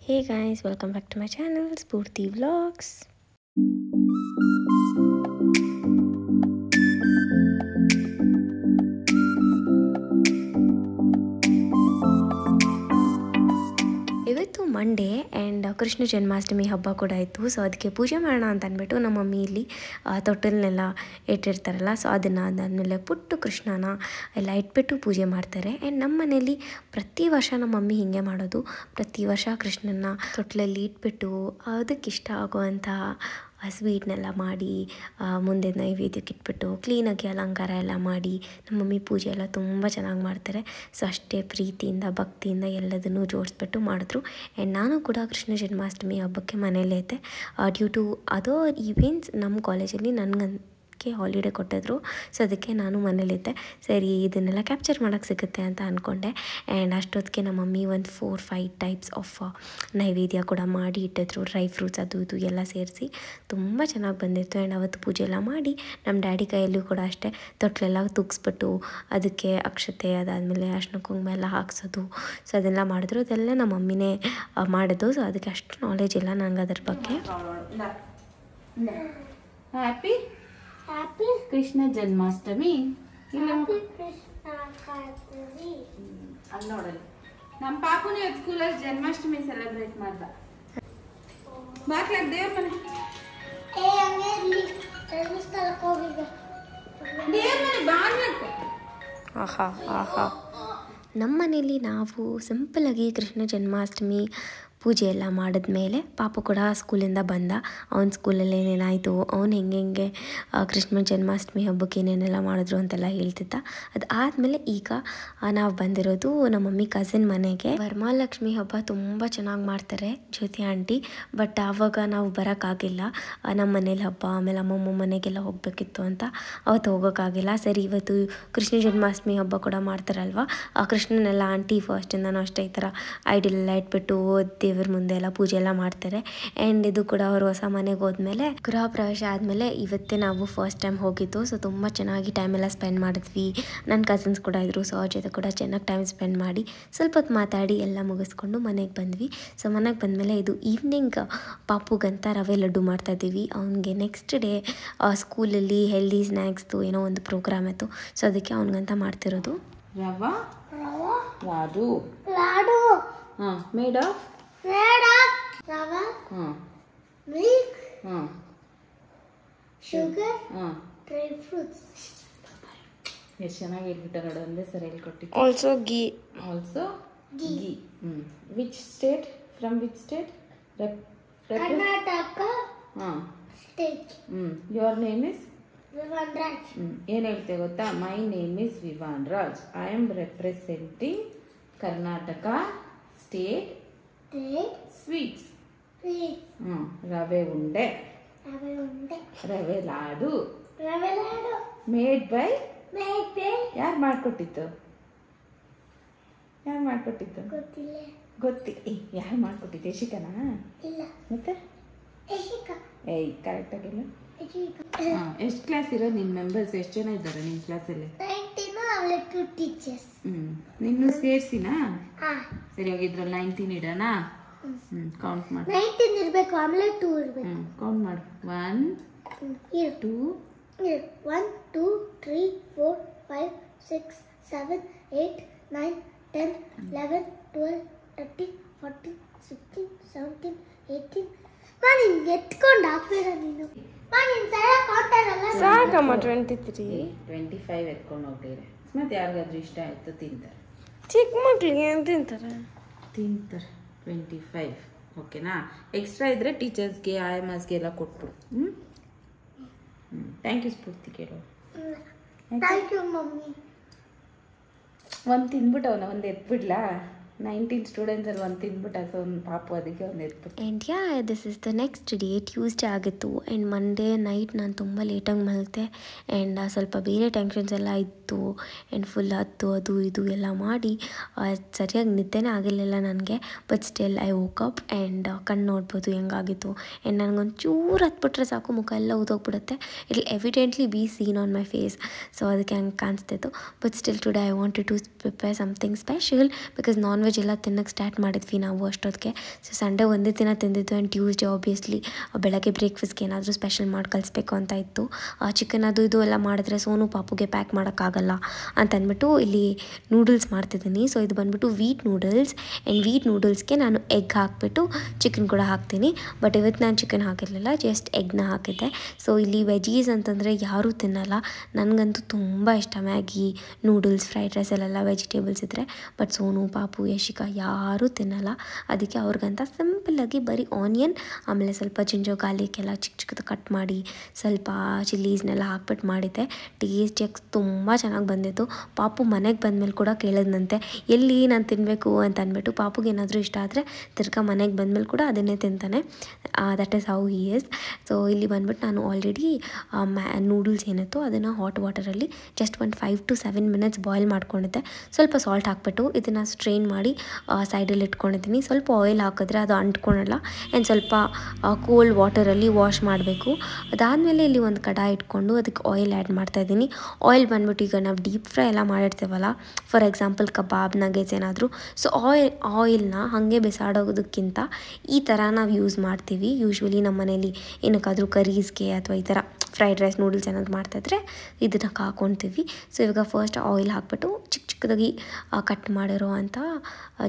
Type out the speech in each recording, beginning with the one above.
Hey guys, welcome back to my channel, Spurti Vlogs. ಇವತ್ತು Monday and Krishna Janmashtami ಹಬ್ಬ ಕೂಡ ಇತ್ತು. ಸೊ ಅದಕ್ಕೆ ಪೂಜೆ ಮಾಡೋಣ ಅಂತ ಅಂದ್ಬಿಟ್ಟು ನಮ್ಮ ಮಮ್ಮಿ ಇಲ್ಲಿ ತೊಟ್ಟಲನ್ನೆಲ್ಲ ಇಟ್ಟಿರ್ತಾರಲ್ಲ, ಸೊ ಅದಾದಮೇಲೆ ಪುಟ್ಟು ಕೃಷ್ಣನ ಎಲ್ಲ ಇಟ್ಬಿಟ್ಟು ಪೂಜೆ ಮಾಡ್ತಾರೆ. ಆ್ಯಂಡ್ ನಮ್ಮ ಮನೇಲಿ ಪ್ರತಿ ವರ್ಷ ನಮ್ಮ ಮಮ್ಮಿ ಹೀಗೆ ಮಾಡೋದು. ಪ್ರತಿ ವರ್ಷ ಕೃಷ್ಣನ ತೊಟ್ಟಲಲ್ಲಿ ಇಟ್ಬಿಟ್ಟು ಅದಕ್ಕೆ ಇಷ್ಟ ಆಗುವಂಥ ಸ್ವೀಟ್ನೆಲ್ಲ ಮಾಡಿ ಮುಂದೆ ನೈವೇದ್ಯಕ್ಕೆ ಇಟ್ಬಿಟ್ಟು ಕ್ಲೀನಾಗಿ ಅಲಂಕಾರ ಎಲ್ಲ ಮಾಡಿ ನಮ್ಮ ಮಮ್ಮಿ ಪೂಜೆ ಎಲ್ಲ ತುಂಬ ಚೆನ್ನಾಗಿ ಮಾಡ್ತಾರೆ. ಸೊ ಅಷ್ಟೇ ಪ್ರೀತಿಯಿಂದ ಭಕ್ತಿಯಿಂದ ಎಲ್ಲದನ್ನೂ ಜೋಡಿಸ್ಬಿಟ್ಟು ಮಾಡಿದ್ರು. ಆ್ಯಂಡ್ ನಾನು ಕೂಡ ಕೃಷ್ಣ ಜನ್ಮಾಷ್ಟಮಿ ಹಬ್ಬಕ್ಕೆ ಮನೇಲೇ ಇದ್ದೆ. ಡ್ಯೂ ಟು ಅದರ್ ಈವೆಂಟ್ಸ್ ನಮ್ಮ ಕಾಲೇಜಲ್ಲಿ ನನಗೆ ಹಾಲಿಡೇ ಕೊಟ್ಟಿದ್ರು. ಸೊ ಅದಕ್ಕೆ ನಾನು ಮನೇಲಿದ್ದೆ. ಸರಿ ಇದನ್ನೆಲ್ಲ ಕ್ಯಾಪ್ಚರ್ ಮಾಡೋಕ್ಕೆ ಸಿಗುತ್ತೆ ಅಂತ ಅಂದ್ಕೊಂಡೆ. ಆ್ಯಂಡ್ ಅಷ್ಟೊತ್ತಿಗೆ ನಮ್ಮ ಮಮ್ಮಿ ಒಂದು 4-5 ಟೈಪ್ಸ್ ಆಫ್ ನೈವೇದ್ಯ ಕೂಡ ಮಾಡಿ ಇಟ್ಟಿದ್ರು. ಡ್ರೈ ಫ್ರೂಟ್ಸ್ ಅದು ಇದು ಎಲ್ಲ ಸೇರಿಸಿ ತುಂಬ ಚೆನ್ನಾಗಿ ಬಂದಿತ್ತು. ಆ್ಯಂಡ್ ಅವತ್ತು ಪೂಜೆ ಎಲ್ಲ ಮಾಡಿ ನಮ್ಮ ಡ್ಯಾಡಿ ಕೈಯಲ್ಲೂ ಕೂಡ ಅಷ್ಟೇ ತೊಟ್ಲೆಲ್ಲ ತುಗ್ಸ್ಬಿಟ್ಟು ಅದಕ್ಕೆ ಅಕ್ಷತೆ ಅದಾದಮೇಲೆ ಅರ್ಶಿನ ಕುಂಕುಮ ಎಲ್ಲ ಹಾಕ್ಸೋದು. ಸೊ ಅದೆಲ್ಲ ಮಾಡಿದ್ರು. ಅದೆಲ್ಲ ನಮ್ಮ ಮಮ್ಮಿನೇ ಮಾಡೋದು. ಸೊ ಅದಕ್ಕೆ ಅಷ್ಟು ನಾಲೆಜ್ ಇಲ್ಲ ನಂಗೆ ಅದ್ರ ಬಗ್ಗೆ. ಹ್ಯಾಪಿ ಕೃಷ್ಣ ಜನ್ಮಾಷ್ಟಮಿ. ಅಲ್ಲಿ ನೋಡಲಿ ನಮ್ಮ ಪಾಪುನೇ ಸ್ಕೂಲಲ್ಲಿ ಜನ್ಮಾಷ್ಟಮಿ ಸೆಲೆಬ್ರೇಟ್ ಮಾಡ್ದ. ಬಾಕ್ಲಾಗ ದೇವ್ರ ಮನೆ ದೇವ್ರ ಮನೆ ಬಾಗ್ಲಾಕ. ಆಹಾ ಆಹಾ. ನಮ್ಮ ಮನೇಲಿ ನಾವು ಸಿಂಪಲಾಗಿ ಕೃಷ್ಣ ಜನ್ಮಾಷ್ಟಮಿ ಪೂಜೆ ಎಲ್ಲ ಮಾಡಿದ್ಮೇಲೆ ಪಾಪು ಕೂಡ ಸ್ಕೂಲಿಂದ ಬಂದ. ಅವ್ನ ಸ್ಕೂಲಲ್ಲಿ ಏನೇನಾಯಿತು, ಅವ್ನು ಹೆಂಗೆ ಕೃಷ್ಣ ಜನ್ಮಾಷ್ಟಮಿ ಹಬ್ಬಕ್ಕೆ ಏನೇನೆಲ್ಲ ಮಾಡಿದ್ರು ಅಂತೆಲ್ಲ ಹೇಳ್ತಿದ್ದ. ಅದಾದಮೇಲೆ ಈಗ ನಾವು ಬಂದಿರೋದು ನಮ್ಮ ಮಮ್ಮಿ ಕಸಿನ್ ಮನೆಗೆ. ವರಮಹಾಲಕ್ಷ್ಮಿ ಹಬ್ಬ ತುಂಬ ಚೆನ್ನಾಗಿ ಮಾಡ್ತಾರೆ ಜ್ಯೋತಿ ಆಂಟಿ. ಬಟ್ ಆವಾಗ ನಾವು ಬರೋಕ್ಕಾಗಿಲ್ಲ. ನಮ್ಮ ಮನೇಲಿ ಹಬ್ಬ, ಆಮೇಲೆ ಅಮ್ಮಮ್ಮ ಮನೆಗೆಲ್ಲ ಹೋಗಬೇಕಿತ್ತು ಅಂತ ಅವತ್ತು ಹೋಗೋಕ್ಕಾಗಿಲ್ಲ. ಸರಿ ಇವತ್ತು ಕೃಷ್ಣ ಜನ್ಮಾಷ್ಟಮಿ ಹಬ್ಬ ಕೂಡ ಮಾಡ್ತಾರಲ್ವ, ಆ ಕೃಷ್ಣನೆಲ್ಲ ಆಂಟಿ ಫಸ್ಟಿಂದನೂ ಅಷ್ಟೇ ಈ ಥರ ಐಡಲೆಲ್ಲ ಇಟ್ಬಿಟ್ಟು ದೇವ್ರ ಮುಂದೆ ಎಲ್ಲ ಪೂಜೆ ಎಲ್ಲ ಮಾಡ್ತಾರೆ. ಆ್ಯಂಡ್ ಇದು ಕೂಡ ಅವರು ಹೊಸ ಮನೆಗೆ ಹೋದ್ಮೇಲೆ ಗೃಹ ಪ್ರವೇಶ ಆದಮೇಲೆ ಇವತ್ತೇ ನಾವು ಫಸ್ಟ್ ಟೈಮ್ ಹೋಗಿದ್ದು. ಸೊ ತುಂಬ ಚೆನ್ನಾಗಿ ಟೈಮೆಲ್ಲ ಸ್ಪೆಂಡ್ ಮಾಡಿದ್ವಿ. ನನ್ನ ಕಸಿನ್ಸ್ ಕೂಡ ಇದ್ದರು. ಸೊ ಅವ್ರ ಜೊತೆ ಕೂಡ ಚೆನ್ನಾಗಿ ಟೈಮ್ ಸ್ಪೆಂಡ್ ಮಾಡಿ ಸ್ವಲ್ಪ ಹೊತ್ತು ಮಾತಾಡಿ ಎಲ್ಲ ಮುಗಿಸ್ಕೊಂಡು ಮನೆಗೆ ಬಂದ್ವಿ. ಸೊ ಮನೆಗೆ ಬಂದಮೇಲೆ ಇದು ಈವ್ನಿಂಗ್ ಪಾಪುಗಂತ ರವೆ ಲಡ್ಡು ಮಾಡ್ತಾಯಿದ್ದೀವಿ. ಅವನಿಗೆ ನೆಕ್ಸ್ಟ್ ಡೇ ಸ್ಕೂಲಲ್ಲಿ ಹೆಲ್ದಿ ಸ್ನ್ಯಾಕ್ಸ್ದು ಏನೋ ಒಂದು ಪ್ರೋಗ್ರಾಮ್ ಇತ್ತು. ಸೊ ಅದಕ್ಕೆ ಅವನಿಗಂತ ಮಾಡ್ತಿರೋದು. Rava laddu made of rava, milk, sugar, dry fruits. ಎಷ್ಟು ಚೆನ್ನಾಗಿ ಹೇಳ್ಬಿಟ್ಟ ನೋಡು, ಒಂದೇ ಸರಿ ಹೇಳ್ಕೊಟ್ಟಿದ್ದು. Also ghee. Also ghee. Which state? From which state? Karnataka state. Your name is Vivan Raj. ಏನು ಹೇಳ್ತೇವೆ ಗೊತ್ತಾ? My name is Vivaan Raj. I am representing Karnataka state sweets. ರವೆ ಉಂಡೆ, ರವೆ ಲಾಡು, ಮೇಡ್ ಬೈ ಯಾರು ಮಾಡ್ಕೊಟ್ಟಿತ್ತು? ಗೊತ್ತಿಲ್ಲ. ಯಾರು ಮಾಡ್ಕೊಟ್ಟಿದ್ದು? ಯಶಿಕನಾ? ಮತ್ತೆ ಏಯ್ ಕರೆಕ್ಟಾಗಿಲ್ಲ. ಎಷ್ಟು ಕ್ಲಾಸ್ ಇರೋದು ನಿನ್ನ ಮೆಂಬರ್ಸ್? ಎಷ್ಟು ಜನ ಇದ್ದಾರೆ ನಿಮ್ಮ ಕ್ಲಾಸಲ್ಲಿ? ನಿನ್ನೂ ಸೇರಿಸಿನಾ? ಸರಿ, ಹೋಗಿದ್ರಲ್ಲಿ 19 ಇಡೋಣ. ಕೌಂಟ್ ಮಾಡಿ. 19 ಇರಬೇಕು, ಆಮೇಲೆ 2 ಇರಬೇಕು. ಕೌಂಟ್ ಮಾಡು. 1 2 1 2 3 4 5 6 7 8 9 10 11 12 13 14 16 17 18. ನಾನು ಎತ್ಕೊಂಡು ಹಾಕ್ಬೇಡ ನೀನು. ಸಾಕಮ್ಮ 23 25 ಎತ್ಕೊಂಡು ಹೋಗ್ತೀರಿ. ಮತ್ತೆ ಯಾರಿಗಾದ್ರೂ ಇಷ್ಟ ಆಯ್ತು ತಿಂತಾರೆ. ಚಿಕ್ಕ ಮಕ್ಳಿಗೆ ಏನು ತಿಂತಾರೆ? 25 ಓಕೆನಾ? ಎಕ್ಸ್ಟ್ರಾ ಇದ್ರೆ ಟೀಚರ್ಸ್ಗೆ ಆಯಮ್ಮಸ್ಗೆ ಎಲ್ಲ ಕೊಟ್ಬಿಡು. Thank you Spoorthi. ಕೇಳು. Thank you mummy. ಒಂದು ತಿಂದ್ಬಿಟ್ಟು ಅವನ ಒಂದು ಎತ್ಬಿಡ್ಲಾ? 19 ಸ್ಟೂಡೆಂಟ್ಸಲ್ಲಿ ಒಂದು ತಿಂದ್ಬಿಟ್ಟು ಸೊ ಒಂದು ಪಾಪು, ಅದಕ್ಕೆ ಒಂದು ಎತ್ಬಿಟ್ಟು. And this is the next day. Tuesday ಆಗಿತ್ತು. ಆ್ಯಂಡ್ ಮಂಡೇ ನೈಟ್ ನಾನು ತುಂಬ ಲೇಟಾಗಿ ಮಲಗಿದೆ. ಆ್ಯಂಡ್ ಸ್ವಲ್ಪ ಬೇರೆ ಟೆನ್ಷನ್ಸ್ ಎಲ್ಲ ಇತ್ತು. ಆ್ಯಂಡ್ ಫುಲ್ ಅದು ಇದು ಎಲ್ಲ ಮಾಡಿ ಸರಿಯಾಗಿ ನಿದ್ದೆನೇ ಆಗಿರಲಿಲ್ಲ ನನಗೆ. But still I woke up and ಕಣ್ಣು ನೋಡ್ಬೋದು ಹೆಂಗಾಗಿತ್ತು. ಆ್ಯಂಡ್ ನನಗೊಂದು ಚೂರು ಹತ್ಬಿಟ್ರೆ ಸಾಕು ಮುಖ ಎಲ್ಲ ಊದೋಗ್ಬಿಡುತ್ತೆ. It will evidently be seen on my face. So ಅದಕ್ಕೆ ಹಂಗೆ ಕಾಣಿಸ್ತಿತ್ತು. But still today I wanted to prepare something special because non veg ಎಲ್ಲ ತಿನ್ನೋಕ್ಕೆ ಸ್ಟಾರ್ಟ್ ಮಾಡಿದ್ವಿ ನಾವು ಅಷ್ಟೊತ್ತಿಗೆ. ಸೊ ಸಂಡೇ ಒಂದೇ ದಿನ ತಿಂದಿದ್ದು ಆ್ಯಂಡ್ ಟ್ಯೂಸ್ಡೇ ಆಬ್ವಿಯಸ್ಲಿ ಬೆಳಗ್ಗೆ ಬ್ರೇಕ್ಫಾಸ್ಟ್ಗೆ ಏನಾದರೂ ಸ್ಪೆಷಲ್ ಮಾಡಿ ಕಳಿಸ್ಬೇಕು ಅಂತ ಇತ್ತು. ಚಿಕನ್ ಅದು ಇದು ಎಲ್ಲ ಮಾಡಿದ್ರೆ ಸೋನು ಪಾಪುಗೆ ಪ್ಯಾಕ್ ಮಾಡೋಕ್ಕಾಗಲ್ಲ ಅಂತಂದ್ಬಿಟ್ಟು ಇಲ್ಲಿ ನೂಡಲ್ಸ್ ಮಾಡ್ತಿದ್ದೀನಿ. ಸೊ ಇದು ಬಂದುಬಿಟ್ಟು ವೀಟ್ ನೂಡಲ್ಸ್ ಆ್ಯಂಡ್ ವೀಟ್ ನೂಡಲ್ಸ್ಗೆ ನಾನು ಎಗ್ ಹಾಕ್ಬಿಟ್ಟು ಚಿಕನ್ ಕೂಡ ಹಾಕ್ತೀನಿ. ಬಟ್ ಇವತ್ತು ನಾನು ಚಿಕನ್ ಹಾಕಿರಲಿಲ್ಲ, ಜಸ್ಟ್ ಎಗ್ನ ಹಾಕಿದ್ದೆ. ಸೊ ಇಲ್ಲಿ ವೆಜೀಸ್ ಅಂತಂದರೆ ಯಾರೂ ತಿನ್ನಲ್ಲ. ನನಗಂತೂ ತುಂಬ ಇಷ್ಟ ಮ್ಯಾಗಿ, ನೂಡಲ್ಸ್, ಫ್ರೈಡ್ ರೈಸ್ ಅಲ್ಲೆಲ್ಲ ವೆಜಿಟೇಬಲ್ಸ್ ಇದ್ದರೆ. ಬಟ್ ಸೋನು, ಪಾಪು, ಯಶಿಕಾ ಯಾರೂ ತಿನ್ನಲ್ಲ. ಅದಕ್ಕೆ ಅವ್ರಿಗಂತ ಸಿಂಪಲ್ಲಾಗಿ ಬರೀ ಆನಿಯನ್ ಆಮೇಲೆ ಸ್ವಲ್ಪ ಜಿಂಜರ್ ಗಾರ್ಲಿಕ್ ಎಲ್ಲ ಚಿಕ್ಕ ಚಿಕ್ಕದು ಕಟ್ ಮಾಡಿ ಸ್ವಲ್ಪ ಚಿಲ್ಲೀಸ್ನೆಲ್ಲ ಹಾಕ್ಬಿಟ್ಟು ಮಾಡಿದ್ದೆ. ಟೇಸ್ಟಿಯಾಗಿ ತುಂಬ ಚೆನ್ನಾಗಿ ಬಂದಿತ್ತು. ಪಾಪು ಮನೆಗೆ ಬಂದಮೇಲೆ ಕೂಡ ಕೇಳಿದ್ನಂತೆ ಎಲ್ಲಿ ನಾನು ತಿನ್ನಬೇಕು ಅಂತ ಅಂದ್ಬಿಟ್ಟು. ಪಾಪುಗೆ ಏನಾದರೂ ಇಷ್ಟ ಆದರೆ ತಿರ್ಗಾ ಮನೆಗೆ ಬಂದಮೇಲೆ ಕೂಡ ಅದನ್ನೇ ತಿಂತಾನೆ. That is how he is. So ಇಲ್ಲಿ ಬಂದ್ಬಿಟ್ಟು ನಾನು ಆಲ್ರೆಡಿ ನೂಡಲ್ಸ್ ಏನಿತ್ತು ಅದನ್ನು ಹಾಟ್ ವಾಟರಲ್ಲಿ ಜಸ್ಟ್ ಒಂದು 5 to 7 minutes ಬಾಯ್ಲ್ ಮಾಡ್ಕೊಂಡಿದ್ದೆ. ಸ್ವಲ್ಪ ಸಾಲ್ಟ್ ಹಾಕ್ಬಿಟ್ಟು ಇದನ್ನು ಸ್ಟ್ರೈನ್ ಮಾಡಿ ಸೈಡಲ್ಲಿ ಇಟ್ಕೊಂಡಿದ್ದೀನಿ. ಸ್ವಲ್ಪ ಆಯಿಲ್ ಹಾಕಿದ್ರೆ ಅದು ಅಂಟ್ಕೊಳಲ್ಲ. ಆ್ಯಂಡ್ ಸ್ವಲ್ಪ ಕೋಲ್ಡ್ ವಾಟರಲ್ಲಿ ವಾಶ್ ಮಾಡಬೇಕು. ಅದಾದಮೇಲೆ ಇಲ್ಲಿ ಒಂದು ಕಡಾಯಿ ಇಟ್ಕೊಂಡು ಅದಕ್ಕೆ ಆಯಿಲ್ ಆ್ಯಡ್ ಮಾಡ್ತಾಯಿದ್ದೀನಿ. ಆಯಿಲ್ ಬಂದ್ಬಿಟ್ಟು ಈಗ ನಾವು ಡೀಪ್ ಫ್ರೈ ಎಲ್ಲ ಮಾಡಿರ್ತೀವಲ್ಲ, ಫಾರ್ ಎಕ್ಸಾಂಪಲ್ ಕಬಾಬ್, ನಗೆಟ್ಸ್ ಏನಾದರೂ, ಸೊ ಆಯಿಲ್ನ ಹಾಗೆ ಬಿಸಾಡೋದಕ್ಕಿಂತ ಈ ಥರ ನಾವು ಯೂಸ್ ಮಾಡ್ತೀವಿ. ಯೂಶ್ವಲಿ ನಮ್ಮ ಮನೇಲಿ ಏನಕ್ಕಾದರೂ ಕರೀಸ್ಗೆ ಅಥವಾ ಈ ಥರ ಫ್ರೈಡ್ ರೈಸ್, ನೂಡಲ್ಸ್ ಏನಾದರೂ ಮಾಡ್ತಾಯಿದ್ರೆ ಇದನ್ನು ಹಾಕ್ಕೊತೀವಿ. ಸೊ ಇವಾಗ ಫಸ್ಟ್ ಆಯಿಲ್ ಹಾಕ್ಬಿಟ್ಟು ಚಿಕ್ಕ ಚಿಕ್ಕದಾಗಿ ಕಟ್ ಮಾಡಿರೋ ಅಂಥ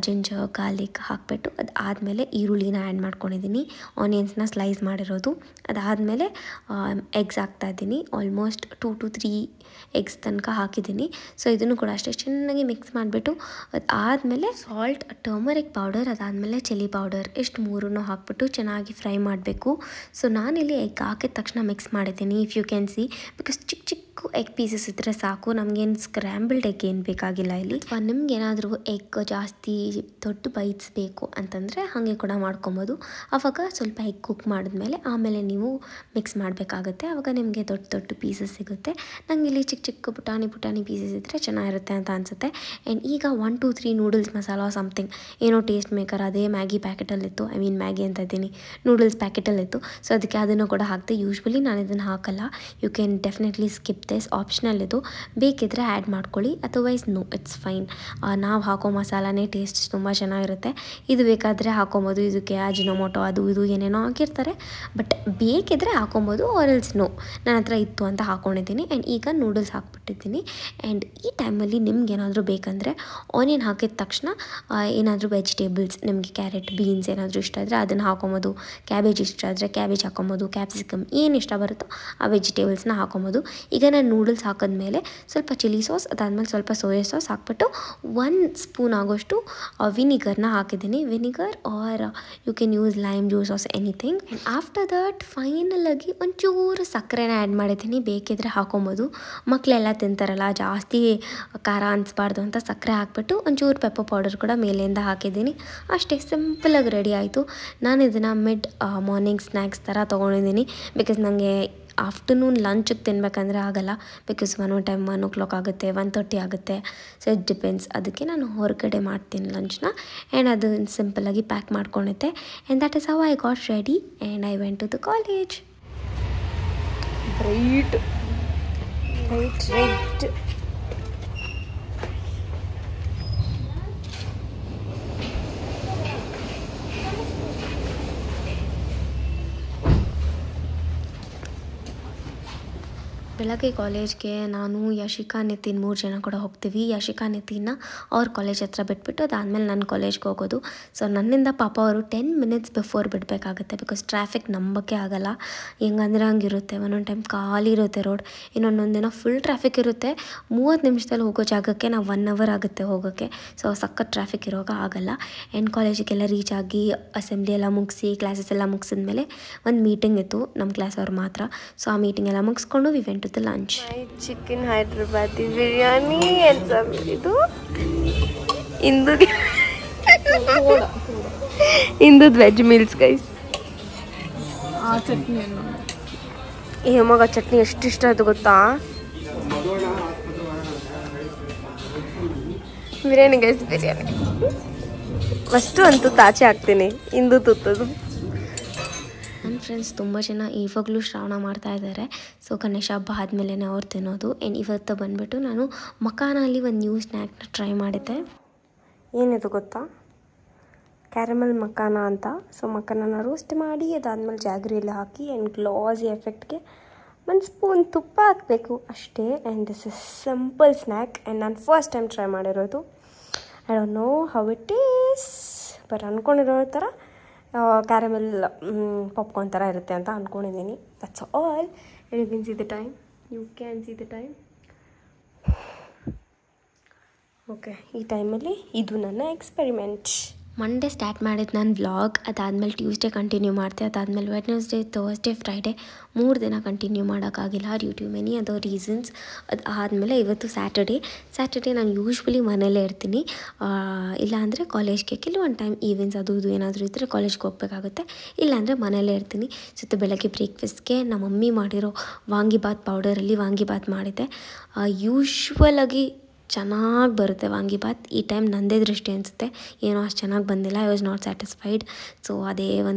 ಜಿಂಜರ್ ಗಾರ್ಲಿಕ್ ಹಾಕ್ಬಿಟ್ಟು ಅದಾದಮೇಲೆ ಈರುಳ್ಳಿನ ಆ್ಯಡ್ ಮಾಡ್ಕೊಂಡಿದ್ದೀನಿ, ಆನಿಯನ್ಸ್ನ ಸ್ಲೈಸ್ ಮಾಡಿರೋದು. ಅದಾದಮೇಲೆ ಎಗ್ಸ್ ಹಾಕ್ತಾಯಿದ್ದೀನಿ. ಆಲ್ಮೋಸ್ಟ್ 2 to 3 ಎಗ್ಸ್ ತನಕ ಹಾಕಿದ್ದೀನಿ. ಸೊ ಇದನ್ನು ಕೂಡ ಅಷ್ಟೇ ಚೆನ್ನಾಗಿ ಮಿಕ್ಸ್ ಮಾಡಿಬಿಟ್ಟು ಅದಾದಮೇಲೆ ಸಾಲ್ಟ್, ಟರ್ಮರಿಕ್ ಪೌಡರ್, ಅದಾದಮೇಲೆ ಚಿಲ್ಲಿ ಪೌಡರ್ ಇಷ್ಟು ಮೂರನ್ನು ಹಾಕ್ಬಿಟ್ಟು ಚೆನ್ನಾಗಿ ಫ್ರೈ ಮಾಡಬೇಕು. ಸೊ ನಾನಿಲ್ಲಿ ಎಗ್ ಹಾಕಿದ ತಕ್ಷಣ ಮಿಕ್ಸ್ ಮಾಡಿದ್ದೀನಿ. If you can see, because ಚಿಕ್ಕ ಚಿಕ್ಕ ಎಗ್ ಪೀಸಸ್ ಇದ್ದರೆ ಸಾಕು, ನಮಗೇನು ಸ್ಕ್ರ್ಯಾಂಬಲ್ಡ್ ಎಗ್ ಏನು ಬೇಕಾಗಿಲ್ಲ ಇಲ್ಲಿ. ನಿಮ್ಗೇನಾದರೂ ಎಗ್ ಜಾಸ್ತಿ ದೊಡ್ಡ ಬೈಟ್ಸ್ ಬೇಕು ಅಂತಂದರೆ ಹಾಗೆ ಕೂಡ ಮಾಡ್ಕೊಬೋದು. ಆವಾಗ ಸ್ವಲ್ಪ ಎಗ್ ಕುಕ್ ಮಾಡಿದ್ಮೇಲೆ ಆಮೇಲೆ ನೀವು ಮಿಕ್ಸ್ ಮಾಡಬೇಕಾಗುತ್ತೆ. ಆವಾಗ ನಿಮಗೆ ದೊಡ್ಡ ದೊಡ್ಡ ಪೀಸಸ್ ಸಿಗುತ್ತೆ. ನಂಗೆ ಇಲ್ಲಿ ಚಿಕ್ಕ ಚಿಕ್ಕ ಪುಟಾಣಿ ಪೀಸಸ್ ಇದ್ದರೆ ಚೆನ್ನಾಗಿರುತ್ತೆ ಅಂತ ಅನಿಸುತ್ತೆ. ಆ್ಯಂಡ್ ಈಗ 1 to 3 ನೂಡಲ್ಸ್ ಮಸಾಲ ಸಮಥಿಂಗ್ ಏನೋ ಟೇಸ್ಟ್ ಮೇಕರ್ ಅದೇ ಮ್ಯಾಗಿ ಪ್ಯಾಕೆಟಲ್ಲಿತ್ತು. ಮ್ಯಾಗಿ ಅಂತ ಇದ್ದೀನಿ, ನೂಡಲ್ಸ್ ಪ್ಯಾಕೆಟಲ್ಲಿತ್ತು. ಸೊ ಅದಕ್ಕೆ ಅದನ್ನು ಕೂಡ ಹಾಕಿದೆ. ಯೂಶ್ವಲಿ ನಾನು ಇದನ್ನು ಹಾಕಲ್ಲ. You can definitely skip this, optional ಇದು. ಬೇಕಿದ್ರೆ ಆ್ಯಡ್ ಮಾಡ್ಕೊಳ್ಳಿ, ಅದರ್ವೈಸ್ ನೋ, ಇಟ್ಸ್ ಫೈನ್. ನಾವು ಹಾಕೋ ಮಸಾಲಾನೇ ಟೇಸ್ಟ್ ತುಂಬ ಚೆನ್ನಾಗಿರುತ್ತೆ. ಇದು ಬೇಕಾದರೆ ಹಾಕೊಬೋದು. ಇದಕ್ಕೆ ಅಜಿನೋಮೋಟೊ ಅದು ಇದು ಏನೇನೋ ಹಾಕಿರ್ತಾರೆ. ಬಟ್ ಬೇಕಿದ್ರೆ ಹಾಕೊಬೋದು, ಆರೆಲ್ಸ್ ನೋ. ನನ್ನ ಹತ್ರ ಇತ್ತು ಅಂತ ಹಾಕ್ಕೊಂಡಿದ್ದೀನಿ. ಆ್ಯಂಡ್ ಈಗ ನೂಡಲ್ಸ್ ಹಾಕ್ಬಿಟ್ಟಿದ್ದೀನಿ. ಆ್ಯಂಡ್ ಈ ಟೈಮಲ್ಲಿ ನಿಮ್ಗೆ ಏನಾದರೂ ಬೇಕಂದರೆ ಆನಿಯನ್ ಹಾಕಿದ ತಕ್ಷಣ ಏನಾದರೂ ವೆಜಿಟೇಬಲ್ಸ್, ನಿಮಗೆ ಕ್ಯಾರೆಟ್, ಬೀನ್ಸ್ ಏನಾದರೂ ಇಷ್ಟ ಆದರೆ ಅದನ್ನು ಹಾಕೊಬೋದು. ಕ್ಯಾಬೇಜ್ ಇಷ್ಟ ಆದರೆ ಕ್ಯಾಬೇಜ್ ಹಾಕೊಬೋದು. ಕ್ಯಾಪ್ಸಿಕಮ್ ಏನು ಇಷ್ಟ ಬರುತ್ತೋ ಆ ವೆಜಿಟೇಬಲ್ಸ್ನ ಹಾಕೊಬೋದು. ಈಗ ನಾನು ನೂಡಲ್ಸ್ ಹಾಕಿದ್ಮೇಲೆ ಸ್ವಲ್ಪ ಚಿಲ್ಲಿ ಸಾಸ್, ಅದಾದಮೇಲೆ ಸ್ವಲ್ಪ ಸೋಯಾ ಸಾಸ್ ಹಾಕ್ಬಿಟ್ಟು 1 ಸ್ಪೂನ್ ಆಗೋಷ್ಟು ವಿನಿಗರ್ನ ಹಾಕಿದ್ದೀನಿ. Vinegar or you can use lime juice as anything. And after that ಫೈನಲಾಗಿ ಒಂಚೂರು ಸಕ್ಕರೆನ ಆ್ಯಡ್ ಮಾಡಿದ್ದೀನಿ. ಬೇಕಿದ್ರೆ ಹಾಕೊಬೋದು. ಮಕ್ಕಳೆಲ್ಲ ತಿಂತಾರಲ್ಲ, ಜಾಸ್ತಿ ಖಾರ ಅನಿಸ್ಬಾರ್ದು ಅಂತ ಸಕ್ಕರೆ ಹಾಕ್ಬಿಟ್ಟು ಒಂಚೂರು ಪೆಪ್ಪರ್ ಪೌಡರ್ ಕೂಡ ಮೇಲೆಯಿಂದ ಹಾಕಿದ್ದೀನಿ. ಅಷ್ಟೇ, ಸಿಂಪಲಾಗಿ ರೆಡಿ ಆಯಿತು. ನಾನು ಇದನ್ನು ಮಾರ್ನಿಂಗ್ ಸ್ನ್ಯಾಕ್ಸ್ ಥರ ತೊಗೊಂಡಿದ್ದೀನಿ. ಬಿಕಾಸ್ ನನಗೆ ಆಫ್ಟರ್ನೂನ್ ಲಂಚಿಗೆ ತಿನ್ಬೇಕಂದ್ರೆ ಆಗಲ್ಲ. ಬಿಕಾಸ್ ಒಂದೊಂದು ಟೈಮ್ 1 o'clock ಆಗುತ್ತೆ, 1:30 ಆಗುತ್ತೆ. So it depends. ಅದಕ್ಕೆ ನಾನು ಹೊರಗಡೆ ಮಾಡ್ತೀನಿ ಲಂಚ್ನ. ಆ್ಯಂಡ್ ಅದು ಸಿಂಪಲಾಗಿ ಪ್ಯಾಕ್ ಮಾಡ್ಕೊಂಡಿದ್ದೆ. And that is how I got ready and I went to the college. Bright red. ಬೆಳಗ್ಗೆ ಕಾಲೇಜ್ಗೆ ನಾನು, ಯಶಿಕಾ, ನಿತಿನ್ 3 ಜನ ಕೂಡ ಹೋಗ್ತೀವಿ. ಯಶಿಕಾ, ನಿತಿನ್ನ ಅವ್ರ ಕಾಲೇಜ್ ಹತ್ರ ಬಿಟ್ಬಿಟ್ಟು ಅದಾದಮೇಲೆ ನನ್ನ ಕಾಲೇಜ್ಗೆ ಹೋಗೋದು. ಸೊ ನನ್ನಿಂದ ಪಾಪ ಅವರು 10 minutes ಬಿಫೋರ್ ಬಿಡಬೇಕಾಗುತ್ತೆ. ಬಿಕಾಸ್ ಟ್ರಾಫಿಕ್ ನಂಬಕ್ಕೆ ಆಗಲ್ಲ. ಹೆಂಗಂದ್ರೆ ಹಂಗಿರುತ್ತೆ. ಒಂದೊಂದು ಟೈಮ್ ಖಾಲಿ ಇರುತ್ತೆ ರೋಡ್, ಇನ್ನೊಂದೊಂದು ದಿನ ಫುಲ್ ಟ್ರಾಫಿಕ್ ಇರುತ್ತೆ. 30 ನಿಮಿಷದಲ್ಲಿ ಹೋಗೋ ಜಾಗಕ್ಕೆ ನಾವು 1 hour ಆಗುತ್ತೆ ಹೋಗೋಕ್ಕೆ. ಸೊ ಸಖತ್ ಟ್ರಾಫಿಕ್ ಇರೋವಾಗ ಆಗಲ್ಲ. ಆ್ಯಂಡ್ ಕಾಲೇಜಿಗೆಲ್ಲ ರೀಚ್ ಆಗಿ ಅಸೆಂಬ್ಲಿ ಎಲ್ಲ ಮುಗಿಸಿ ಕ್ಲಾಸಸ್ ಎಲ್ಲ ಮುಗಿಸಿದ್ಮೇಲೆ ಒಂದು ಮೀಟಿಂಗ್ ಇತ್ತು ನಮ್ಮ ಕ್ಲಾಸ್ ಅವ್ರು ಮಾತ್ರ. ಸೊ ಆ ಮೀಟಿಂಗ್ ಎಲ್ಲ ಮುಗಿಸ್ಕೊಂಡು we went to the lunch. Chicken Hyderabadi biryani ಇದು ಇಂದು ವೆಜ್ ಮೀಲ್ಸ್ ಗೈಸ್. ಚಟ್ನಿ ಮಗ ಚಟ್ನಿ ಎಷ್ಟು ಇಷ್ಟ ಆಯ್ತು ಗೊತ್ತಾ? ಬಿರಿಯಾನಿ ಗೈಸ್, ಬಿರಿಯಾನಿ ಫಸ್ಟು ಅಂತೂ ತಾಚೆ ಹಾಕ್ತೀನಿ, ಇಂದು ತುತ್ತದು. ನನ್ನ ಫ್ರೆಂಡ್ಸ್ ತುಂಬ ಜನ ಇವಾಗಲೂ ಶ್ರಾವಣ ಮಾಡ್ತಾ ಇದ್ದಾರೆ. ಸೊ ಗಣೇಶ ಹಬ್ಬ ಆದಮೇಲೆ ಅವ್ರು ತಿನ್ನೋದು. ಆ್ಯಂಡ್ ಇವತ್ತು ಬಂದುಬಿಟ್ಟು ನಾನು ಮಕಾನಲ್ಲಿ ಒಂದು ನ್ಯೂ ಸ್ನ್ಯಾಕ್ನ ಟ್ರೈ ಮಾಡಿದ್ದೆ. ಏನಿದು ಗೊತ್ತಾ, ಕ್ಯಾರಮಲ್ ಮಖಾನ ಅಂತ. ಸೊ ಮಖಾನನ ರೋಸ್ಟ್ ಮಾಡಿ ಅದಾದಮೇಲೆ ಜಾಗ್ರಿಯಲ್ಲಿ ಹಾಕಿ ಆ್ಯಂಡ್ ಗ್ಲಾಸಿ ಎಫೆಕ್ಟ್ಗೆ ಒಂದು ಸ್ಪೂನ್ ತುಪ್ಪ ಹಾಕಬೇಕು ಅಷ್ಟೇ. And this is simple snack and ನಾನು ಫಸ್ಟ್ ಟೈಮ್ ಟ್ರೈ ಮಾಡಿರೋದು. I don't know how it is, but ಅಂದ್ಕೊಂಡಿರೋ ಥರ ಕ್ಯಾರಮೆಲ್ ಪಾಪ್ಕಾರ್ನ್ ಥರ ಇರುತ್ತೆ ಅಂತ ಅಂದ್ಕೊಂಡಿದ್ದೀನಿ. That's all. You can see the time, okay. ಈ ಟೈಮಲ್ಲಿ ಇದು ನನ್ನ ಎಕ್ಸ್ಪೆರಿಮೆಂಟ್. ಮಂಡೇ ಸ್ಟಾರ್ಟ್ ಮಾಡಿದ್ದು ನಾನು ವ್ಲಾಗ್, ಅದಾದಮೇಲೆ ಟ್ಯೂಸ್ಡೇ ಕಂಟಿನ್ಯೂ ಮಾಡ್ತೆ, ಅದಾದಮೇಲೆ ವೆಡ್ನೆಸ್ಡೇ, ಥರ್ಸ್ಡೇ, ಫ್ರೈಡೇ 3 ದಿನ ಕಂಟಿನ್ಯೂ ಮಾಡೋಕ್ಕಾಗಿಲ್ಲ due to many other reasons. ಅದು ಆದಮೇಲೆ ಇವತ್ತು ಸ್ಯಾಟರ್ಡೇ ನಾನು ಯೂಶ್ವಲಿ ಮನೇಲೇ ಇರ್ತೀನಿ, ಇಲ್ಲಾಂದರೆ ಕಾಲೇಜ್ಗೆ ಕೆಲವೊಂದು ಟೈಮ್ ಈವೆಂಟ್ಸ್ ಅದು ಇದು ಏನಾದರೂ ಇದ್ದರೆ ಕಾಲೇಜ್ಗೆ ಹೋಗಬೇಕಾಗುತ್ತೆ, ಇಲ್ಲಾಂದರೆ ಮನೇಲೇ ಇರ್ತೀನಿ. ಜೊತೆ ಬೆಳಗ್ಗೆ ಬ್ರೇಕ್ಫಾಸ್ಟ್ಗೆ ನಮ್ಮ ಮಮ್ಮಿ ಮಾಡಿರೋ ವಾಂಗಿಬಾತ್ ಪೌಡರಲ್ಲಿ ವಾಂಗಿಬಾತ್ ಮಾಡಿದ್ದೆ. ಯೂಶ್ವಲಾಗಿ ಚೆನ್ನಾಗಿ ಬರುತ್ತೆ ವಾಂಗಿಬಾತ್. ಈ ಟೈಮ್ ನನ್ನದೇ ದೃಷ್ಟಿ ಅನಿಸುತ್ತೆ, ಏನೋ ಅಷ್ಟು ಚೆನ್ನಾಗಿ ಬಂದಿಲ್ಲ. I was not satisfied. So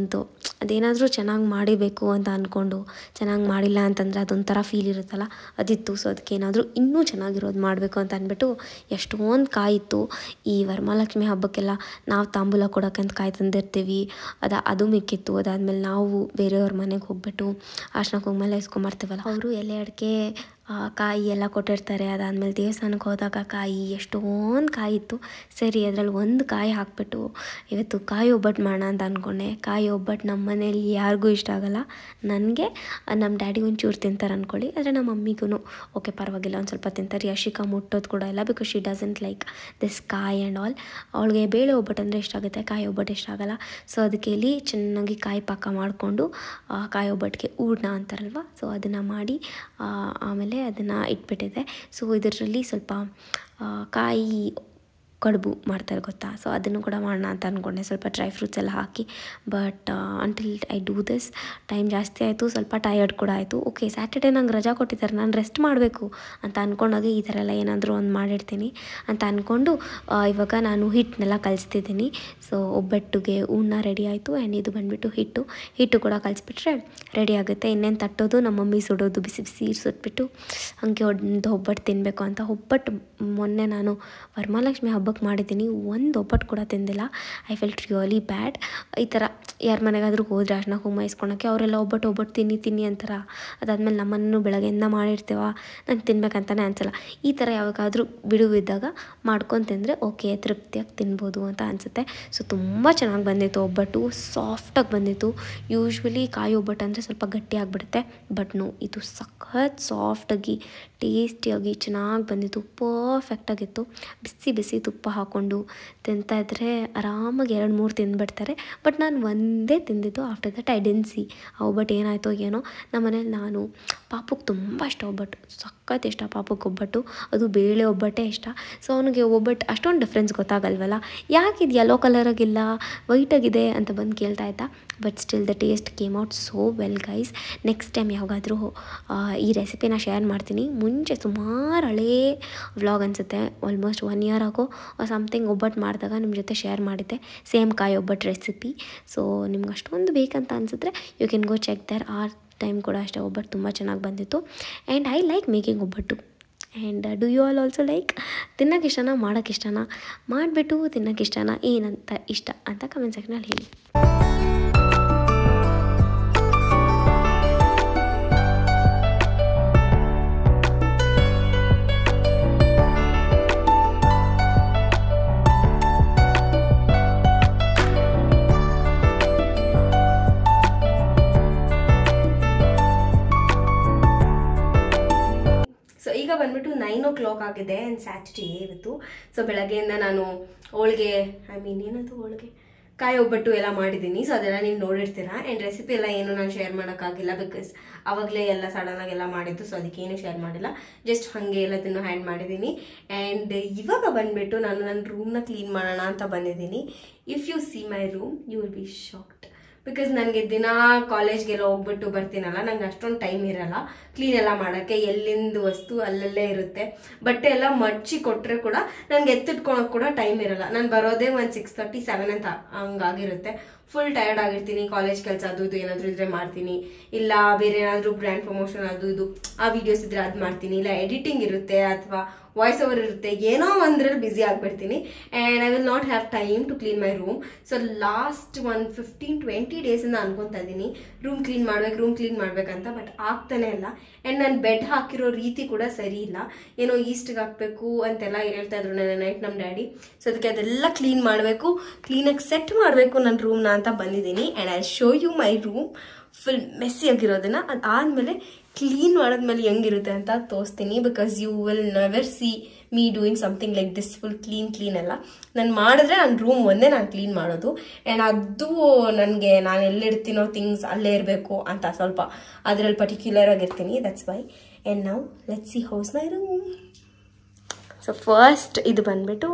ಅದೇನಾದರೂ ಚೆನ್ನಾಗಿ ಮಾಡಿಬೇಕು ಅಂತ ಅಂದ್ಕೊಂಡು ಚೆನ್ನಾಗಿ ಮಾಡಿಲ್ಲ ಅಂತಂದರೆ ಅದೊಂಥರ ಫೀಲ್ ಇರುತ್ತಲ್ಲ, ಅದಿತ್ತು. ಸೊ ಅದಕ್ಕೆ ಏನಾದರೂ ಇನ್ನೂ ಚೆನ್ನಾಗಿರೋದು ಮಾಡಬೇಕು ಅಂತ ಅಂದ್ಬಿಟ್ಟು ಎಷ್ಟೊಂದು ಕಾಯಿತ್ತು. ಈ ವರಮಹಾಲಕ್ಷ್ಮಿ ಹಬ್ಬಕ್ಕೆಲ್ಲ ನಾವು ತಾಂಬೂಲ ಕೊಡೋಕ್ಕಂತ ಕಾಯಿ ತಂದಿರ್ತೀವಿ, ಅದು ಮಿಕ್ಕಿತ್ತು. ಅದಾದಮೇಲೆ ನಾವು ಬೇರೆಯವ್ರ ಮನೆಗೆ ಹೋಗ್ಬಿಟ್ಟು ಅರ್ಶಿನ ಕುಂಕುಮ ಇಸ್ಕೊಂಬರ್ತೀವಲ್ಲ, ಅವರು ಎಲೆ ಅಡಿಕೆ ಕಾಯಿ ಎಲ್ಲ ಕೊಟ್ಟಿರ್ತಾರೆ. ಅದಾದಮೇಲೆ ದೇವಸ್ಥಾನಕ್ಕೆ ಹೋದಾಗ ಕಾಯಿ ಎಷ್ಟೊಂದು ಕಾಯಿ ಇತ್ತು. ಸರಿ ಅದರಲ್ಲಿ ಒಂದು ಕಾಯಿ ಹಾಕ್ಬಿಟ್ಟು ಇವತ್ತು ಕಾಯಿ ಒಬ್ಬಟ್ಟು ಮಾಡೋಣ ಅಂತ ಅಂದ್ಕೊಂಡೆ. ಕಾಯಿ ಒಬ್ಬಟ್ಟು ನಮ್ಮ ಮನೇಲಿ ಯಾರಿಗೂ ಇಷ್ಟ ಆಗೋಲ್ಲ, ನನಗೆ ನಮ್ಮ ಡ್ಯಾಡಿ ಒಂಚೂರು ತಿಂತಾರೆ ಅಂದ್ಕೊಳ್ಳಿ, ಆದರೆ ನಮ್ಮ ಮಮ್ಮಿಗೂ ಓಕೆ ಪರವಾಗಿಲ್ಲ ಒಂದು ಸ್ವಲ್ಪ ತಿಂತಾರೆ. ಯಶಿಕಾ ಮುಟ್ಟೋದು ಕೂಡ ಇಲ್ಲ, because she doesn't like this ಕಾಯಿ ಆ್ಯಂಡ್ ಆಲ್. ಅವಳಿಗೆ ಬೇಳೆ ಒಬ್ಬಟ್ಟು ಅಂದರೆ ಇಷ್ಟ ಆಗುತ್ತೆ, ಕಾಯಿ ಒಬ್ಬಟ್ಟು ಇಷ್ಟ ಆಗೋಲ್ಲ. ಸೊ ಅದಕ್ಕೆ ಇಲ್ಲಿ ಚೆನ್ನಾಗಿ ಕಾಯಿ ಪಾಕ ಮಾಡಿಕೊಂಡು ಕಾಯಿ ಒಬ್ಬಟ್ಟಿಗೆ ಹೂರ್ಣ ಅಂತಾರಲ್ವ, ಸೊ ಅದನ್ನು ಮಾಡಿ ಆಮೇಲೆ ಅದನ್ನು ಇಟ್ಬಿಟ್ಟಿದೆ. ಸೊ ಇದರಲ್ಲಿ ಸ್ವಲ್ಪ ಕಾಯಿ ಕಡುಬು ಮಾಡ್ತಾರೆ ಗೊತ್ತಾ, ಸೊ ಅದನ್ನು ಕೂಡ ಮಾಡೋಣ ಅಂತ ಅಂದ್ಕೊಂಡೆ, ಸ್ವಲ್ಪ ಡ್ರೈ ಫ್ರೂಟ್ಸ್ ಎಲ್ಲ ಹಾಕಿ. But until I do this time ಜಾಸ್ತಿ ಆಯಿತು, ಸ್ವಲ್ಪ ಟಯರ್ಡ್ ಕೂಡ ಆಯಿತು. ಓಕೆ ಸ್ಯಾಟರ್ಡೇ ನಂಗೆ ರಜಾ ಕೊಟ್ಟಿದ್ದಾರೆ, ನಾನು ರೆಸ್ಟ್ ಮಾಡಬೇಕು ಅಂತ ಅಂದ್ಕೊಂಡಾಗ ಈ ಥರ ಎಲ್ಲ ಏನಾದರೂ ಒಂದು ಮಾಡಿರ್ತೀನಿ ಅಂತ ಅಂದ್ಕೊಂಡು ಇವಾಗ ನಾನು ಹಿಟ್ಟನ್ನೆಲ್ಲ ಕಲಿಸ್ತಿದ್ದೀನಿ. ಸೊ ಒಬ್ಬಟ್ಟಿಗೆ ಹೂರ್ಣ ರೆಡಿ ಆಯಿತು ಆ್ಯಂಡ್ ಇದು ಬಂದುಬಿಟ್ಟು ಹಿಟ್ಟು ಕೂಡ ಕಲಿಸ್ಬಿಟ್ರೆ ರೆಡಿ ಆಗುತ್ತೆ. ಇನ್ನೇನು ತಟ್ಟೋದು, ನಮ್ಮ ಮಮ್ಮಿ ಸುಡೋದು, ಬಿಸಿ ಬಿಸಿ ಸುಟ್ಬಿಟ್ಟು ಹಾಗೆ ಒಂದು ಒಬ್ಬಟ್ಟು ತಿನ್ನಬೇಕು ಅಂತ. ಒಬ್ಬಟ್ಟು ಮೊನ್ನೆ ನಾನು ವರಮಹಾಲಕ್ಷ್ಮಿ ಹಬ್ಬಕ್ಕೆ ಮಾಡಿದ್ದೀನಿ, ಒಂದು ಒಬ್ಬಟ್ಟು ಕೂಡ ತಿಂದಿಲ್ಲ. I felt really bad. ಈ ಥರ ಯಾರ ಮನೆಗಾದರೂ ಹೋದರೆ ಅರ್ಶಿನ ಕುಂಕುಮ ಇಸ್ಕೊಳಕ್ಕೆ ಅವರೆಲ್ಲ ಒಬ್ಬಟ್ಟು ತಿನ್ನಿ ಅಂತಾರೆ. ಅದಾದಮೇಲೆ ನಮ್ಮನ್ನು ಬೆಳಗ್ಗೆಯಿಂದ ಮಾಡಿರ್ತೀವ, ನಂಗೆ ತಿನ್ಬೇಕಂತಲೇ ಅನಿಸಲ್ಲ. ಈ ಥರ ಯಾವಾಗಾದರೂ ಬಿಡುವಿದ್ದಾಗ ಮಾಡ್ಕೊಂಡು ತಿಂದರೆ ಓಕೆ ತೃಪ್ತಿಯಾಗಿ ತಿನ್ಬೋದು ಅಂತ ಅನಿಸುತ್ತೆ. ಸೊ ತುಂಬ ಚೆನ್ನಾಗಿ ಬಂದಿತ್ತು ಒಬ್ಬಟ್ಟು, ಸಾಫ್ಟಾಗಿ ಬಂದಿತ್ತು. ಯೂಶ್ವಲಿ ಕಾಯಿ ಒಬ್ಬಟ್ಟು ಅಂದರೆ ಸ್ವಲ್ಪ ಗಟ್ಟಿ ಆಗಿಬಿಡುತ್ತೆ, ಬಟ್ ನೋ ಇದು ಸಖತ್ ಸಾಫ್ಟಾಗಿ ಟೇಸ್ಟಿಯಾಗಿ ಚೆನ್ನಾಗಿ ಬಂದಿತ್ತು, ಪರ್ಫೆಕ್ಟಾಗಿತ್ತು. ಬಿಸಿ ಬಿಸಿ ತುಪ್ಪ ಹಾಕ್ಕೊಂಡು ತಿಂತಾಯಿದ್ರೆ ಆರಾಮಾಗಿ 2-3 ತಿಂದುಬಿಡ್ತಾರೆ. ಬಟ್ ನಾನು ಒಂದೇ ತಿಂದಿದ್ದು. After that I didn't C ಆ ಒಬ್ಬಟ್ಟು ಏನಾಯಿತೋ ಏನೋ. ನಮ್ಮ ಮನೇಲಿ ನಾನು ಪಾಪುಗೆ ತುಂಬ ಇಷ್ಟ ಒಬ್ಬಟ್ಟು, ಸಖತ್ ಇಷ್ಟ ಪಾಪುಗೆ ಒಬ್ಬಟ್ಟು, ಅದು ಬೇಳೆ ಒಬ್ಬಟ್ಟೇ ಇಷ್ಟ. ಸೊ ಅವನಿಗೆ ಒಬ್ಬಟ್ಟು ಅಷ್ಟೊಂದು ಡಿಫ್ರೆನ್ಸ್ ಗೊತ್ತಾಗಲ್ವಲ್ಲ, ಯಾಕಿದು ಯೆಲ್ಲೋ ಕಲರಾಗಿಲ್ಲ ವೈಟಾಗಿದೆ ಅಂತ ಬಂದು ಕೇಳ್ತಾ ಇದ್ದ. But still the taste came out so well guys. Next time ಯಾವಾಗಾದರೂ ಈ ರೆಸಿಪಿನ ಶೇರ್ ಮಾಡ್ತೀನಿ. ಮುಂಚೆ ಸುಮಾರು ಹಳೇ ವ್ಲಾಗ್ ಅನಿಸುತ್ತೆ, ಆಲ್ಮೋಸ್ಟ್ 1 year ಆಗೋ ಸಮಥಿಂಗ್ ಒಬ್ಬಟ್ಟು ಮಾಡಿದಾಗ ನಿಮ್ಮ ಜೊತೆ ಶೇರ್ ಮಾಡಿದ್ದೆ, ಸೇಮ್ ಕಾಯಿ ಒಬ್ಬಟ್ಟು ರೆಸಿಪಿ. ಸೊ ನಿಮ್ಗೆ ಅಷ್ಟೊಂದು ಬೇಕಂತ ಅನಿಸಿದ್ರೆ you can go check there. ಆ ಟೈಮ್ ಕೂಡ ಅಷ್ಟೇ ಒಬ್ಬಟ್ಟು ತುಂಬ ಚೆನ್ನಾಗಿ ಬಂದಿತ್ತು. ಆ್ಯಂಡ್ ಐ ಲೈಕ್ ಮೇಕಿಂಗ್ ಒಬ್ಬಟ್ಟು. And do you all also like? ತಿನ್ನೋಕೆ ಇಷ್ಟನಾ, ಮಾಡೋಕ್ಕೆ ಇಷ್ಟನಾ, ಮಾಡಿಬಿಟ್ಟು ತಿನ್ನೋಕೆ ಇಷ್ಟನಾ, ಏನಂತ ಇಷ್ಟ ಅಂತ ಕಮೆಂಟ್ ಸೆಕ್ಷನಲ್ಲಿ ಹೇಳಿ. ಈಗ ಬಂದ್ಬಿಟ್ಟು 9 o'clock ಆಗಿದೆ ಆ್ಯಂಡ್ ಸ್ಯಾಟರ್ಡೇ ಇವತ್ತು. ಸೊ ಬೆಳಗ್ಗೆಯಿಂದ ನಾನು ಹೋಳಿಗೆ ಏನದು ಹೋಳಿಗೆ ಕಾಯಿ ಒಬ್ಬಟ್ಟು ಎಲ್ಲ ಮಾಡಿದ್ದೀನಿ. ಸೊ ಅದೆಲ್ಲ ನೀವು ನೋಡಿರ್ತೀರಾ. ಆ್ಯಂಡ್ ರೆಸಿಪಿ ಎಲ್ಲ ಏನು ನಾನು ಶೇರ್ ಮಾಡೋಕ್ಕಾಗಿಲ್ಲ, ಬಿಕಾಸ್ ಆವಾಗಲೇ ಎಲ್ಲ ಸಡನ್ನಾಗೆಲ್ಲ ಮಾಡಿದ್ದು. ಸೊ ಅದಕ್ಕೇನು ಶೇರ್ ಮಾಡಿಲ್ಲ, ಜಸ್ಟ್ ಹಾಗೆ ಎಲ್ಲದನ್ನು ಹ್ಯಾಂಡ್ ಮಾಡಿದ್ದೀನಿ. ಆ್ಯಂಡ್ ಇವಾಗ ಬಂದುಬಿಟ್ಟು ನಾನು ನನ್ನ ರೂಮ್ನ ಕ್ಲೀನ್ ಮಾಡೋಣ ಅಂತ ಬಂದಿದ್ದೀನಿ. If you see my room you will be shocked, because ನನಗೆ ದಿನ ಕಾಲೇಜ್ಗೆಲ್ಲ ಹೋಗ್ಬಿಟ್ಟು ಬರ್ತೀನಲ್ಲ, ನಂಗೆ ಅಷ್ಟೊಂದು ಟೈಮ್ ಇರಲ್ಲ ಕ್ಲೀನ್ ಎಲ್ಲ ಮಾಡೋಕ್ಕೆ. ಎಲ್ಲಿಂದ ವಸ್ತು ಅಲ್ಲಲ್ಲೇ ಇರುತ್ತೆ. ಬಟ್ಟೆ ಎಲ್ಲ ಮಡ್ಚಿ ಕೊಟ್ಟರೆ ಕೂಡ ನನಗೆ ಎತ್ತಿಟ್ಕೊಳಕ್ಕೆ ಕೂಡ ಟೈಮ್ ಇರಲ್ಲ. ನಾನು ಬರೋದೇ ಒಂದು 6:30, 7 ಅಂತ ಹಂಗಾಗಿರುತ್ತೆ. ಫುಲ್ ಟಯರ್ಡ್ ಆಗಿರ್ತೀನಿ, ಕಾಲೇಜ್ ಕೆಲಸ ಅದು ಇದು ಏನಾದರೂ ಇದ್ರೆ ಮಾಡ್ತೀನಿ, ಇಲ್ಲ ಬೇರೆ ಏನಾದರೂ ಬ್ರ್ಯಾಂಡ್ ಪ್ರಮೋಷನ್ ಅದು ಇದು ಆ ವಿಡಿಯೋಸ್ ಇದ್ರೆ ಅದು ಮಾಡ್ತೀನಿ, ಇಲ್ಲ ಎಡಿಟಿಂಗ್ ಇರುತ್ತೆ ಅಥವಾ ವಾಯ್ಸ್ ಓವರ್ ಇರುತ್ತೆ, ಏನೋ ಒಂದ್ರಲ್ಲಿ ಬ್ಯುಸಿ ಆಗಿಬಿಡ್ತೀನಿ and I will not have time to clean my room. So last 15-20 ಡೇಸಿಂದ ಅನ್ಕೊತಾ ಇದ್ದೀನಿ ರೂಮ್ ಕ್ಲೀನ್ ಮಾಡ್ಬೇಕಂತ, ಬಟ್ ಆಗ್ತಾನೆ ಇಲ್ಲ. ಆ್ಯಂಡ್ ನಾನು ಬೆಡ್ ಹಾಕಿರೋ ರೀತಿ ಕೂಡ ಸರಿ ಇಲ್ಲ, ಏನೋ ಈಸ್ಟ್ಗೆ ಹಾಕಬೇಕು ಅಂತೆಲ್ಲ ಹೇಳ್ತಾ ಇದ್ರು ನನ್ನ ನೈಟ್ ನಮ್ಮ ಡ್ಯಾಡಿ. ಸೊ ಅದಕ್ಕೆ ಅದೆಲ್ಲ ಕ್ಲೀನ್ ಮಾಡಬೇಕು, ಕ್ಲೀನಾಗಿ ಸೆಟ್ ಮಾಡಬೇಕು ನನ್ನ ರೂಮ್ನ ಅಂತ ಬಂದಿದ್ದೀನಿ. And I show you my room full messy ಆಗಿರೋದನ್ನ. ಅದಾದಮೇಲೆ ಕ್ಲೀನ್ ಮಾಡಿದ್ಮೇಲೆ ಹೆಂಗಿರುತ್ತೆ ಅಂತ ತೋರಿಸ್ತೀನಿ, because you will never see me doing something like this full clean ಎಲ್ಲ. ನಾನು ಮಾಡಿದ್ರೆ ನನ್ನ ರೂಮ್ ಒಂದೇ ನಾನು ಕ್ಲೀನ್ ಮಾಡೋದು, ಆ್ಯಂಡ್ ಅದು ನನಗೆ ನಾನು ಎಲ್ಲಿಡ್ತೀನೋ ಥಿಂಗ್ಸ್ ಅಲ್ಲೇ ಇರಬೇಕು ಅಂತ ಸ್ವಲ್ಪ ಅದರಲ್ಲಿ ಪರ್ಟಿಕ್ಯುಲರ್ ಆಗಿರ್ತೀನಿ. That's why. And now let's see how's my room. So first ಇದು ಬಂದ್ಬಿಟ್ಟು